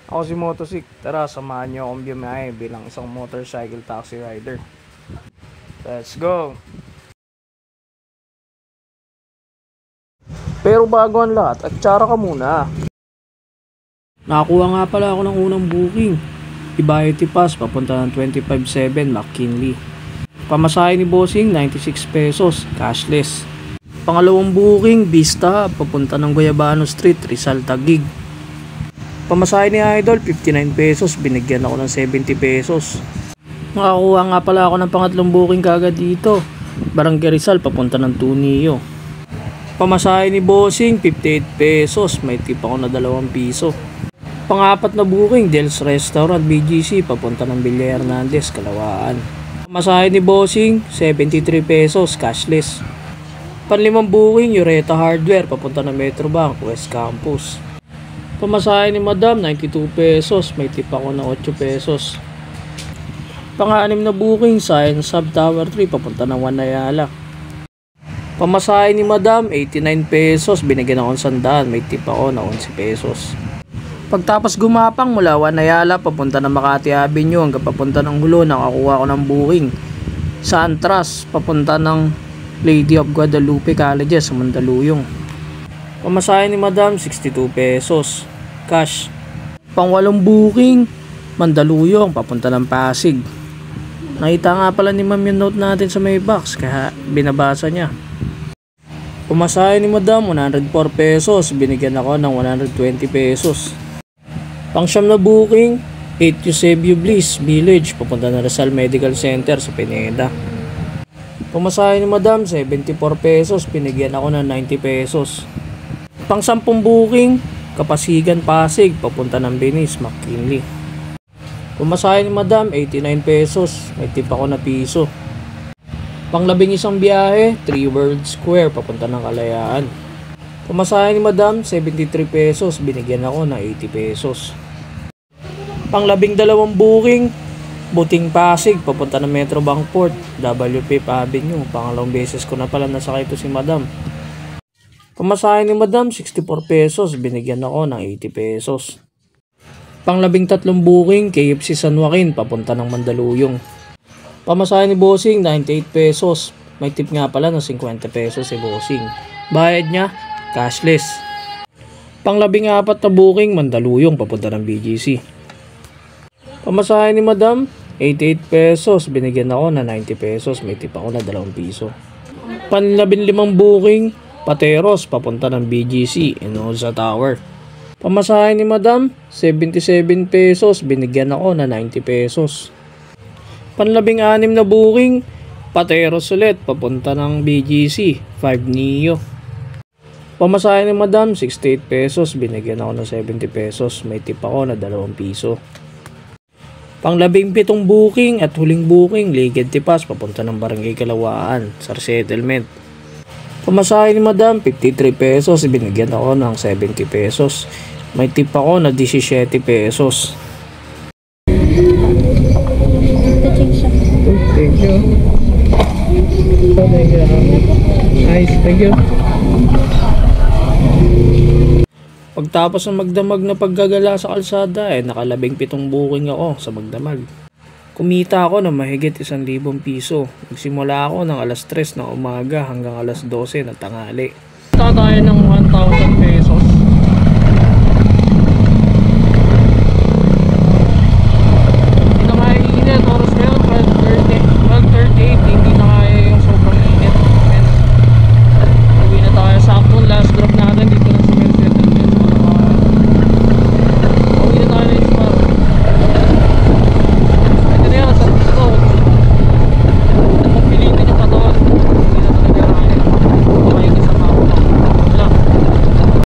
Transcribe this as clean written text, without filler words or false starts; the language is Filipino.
Ako si Motosik, tara samahan niyo akong biyahe bilang isang motorcycle taxi rider. Let's go! Pero bago ang lahat, atsara ka muna. Nakakuha nga pala ako ng unang booking. Ibayati Pass papunta ng 25/7 McKinley. Pamasahe ni Bossing 96 pesos, cashless. Pangalawang booking, Vista papunta ng Guayabano Street, Rizal Taguig. Pamasahe ni Idol 59 pesos, binigyan ako ng 70 pesos. Nakakuha nga pala ako ng pangatlong booking kagad dito. Barangay Rizal papunta ng Tunio. Pamasahe ni Bossing 58 pesos, may tip ako na 2 piso. Pangapat na booking, Del's Restaurant BGC papunta ng Villa Hernandez, Kalawaan. Pamasahe ni Bossing 73 pesos, cashless. Panlimang booking, Ureta Hardware papunta ng Metrobank, West Campus. Pamasahe ni Madam 92 pesos, may tip ako na 8 pesos. Pang-anim na booking, Science Hub Tower 3 papunta ng Wanayala. Pamasahe ni Madam 89 pesos, binigyan ako ng 100, may tip ako na 11 pesos. Pagtapos gumapang mula Wanayala papunta ng Makati Avenue hanggang papunta ng Hulo, nakakuha ko ng booking sa Antras papunta ng Lady of Guadalupe Colleges sa Mandaluyong. Pamasahe ni Madam 62 pesos, cash. Pang-8 booking, Mandaluyong papunta ng Pasig. Nakita nga pala ni Ma'am yung note natin sa may box kaya binabasa niya. Pamasahe ni Madam 104 pesos, binigyan ako ng 120 pesos. Pang-9 na booking, 8 Eusebio Bliss Village papunta ng Rizal Medical Center sa Pineda. Pamasahe ni Madam 74 pesos, binigyan ako ng 90 pesos. Pang-10 booking, Kapasigan Pasig papunta ng Venice McKinley. Pamasahe ni Madam 89 pesos, may tip ako na piso. Pang-11 biyahe, 3 World Square papunta ng Kalayaan. Pamasahe ni Madam 73 pesos, binigyan ako ng 80 pesos. Pang-12 booking, Buting Pasig papunta ng Metrobank Port, WP Avenue. Pangalawang beses ko na pala nasakay ito si Madam. Pamasahe ni Madam 64 pesos, binigyan ako ng 80 pesos. Pang-13 booking, KFC San Joaquin papunta ng Mandaluyong. Pamasahe ni Bossing 98 pesos, may tip nga pala ng 50 pesos si Bossing. Bayad niya cashless. Pang-14 na booking, Mandaluyong papunta ng BGC. Pamasahe ni Madam 88 pesos, binigyan ako na 90 pesos, may tip ako na 2 piso. Pang-15 booking, Pateros papunta ng BGC Enosa Tower. Pamasahe ni Madam 77 pesos, binigyan ako na 90 pesos. Pang-16 na booking, Pateros ulit papunta ng BGC 5 Neo. Pamasahe ni Madam 68 pesos, binigyan ako ng 70 pesos, may tip ako na 2 piso. Pang-17 booking at huling booking, Legend Pass papunta ng Barangay Kalawaan sa resettlement. Pamasahe ni Madam 53 pesos, binigyan ako ng 70 pesos, may tip ako na 17 pesos. Thank you. Nice, thank you. Pagtapos ng magdamag na paggagala sa kalsada, naka-17 booking ako sa magdamag. Kumita ako ng mahigit 1,000 piso. Nagsimula ako ng alas 3 ng umaga hanggang alas 12 ng tanghali. Punta tayo ng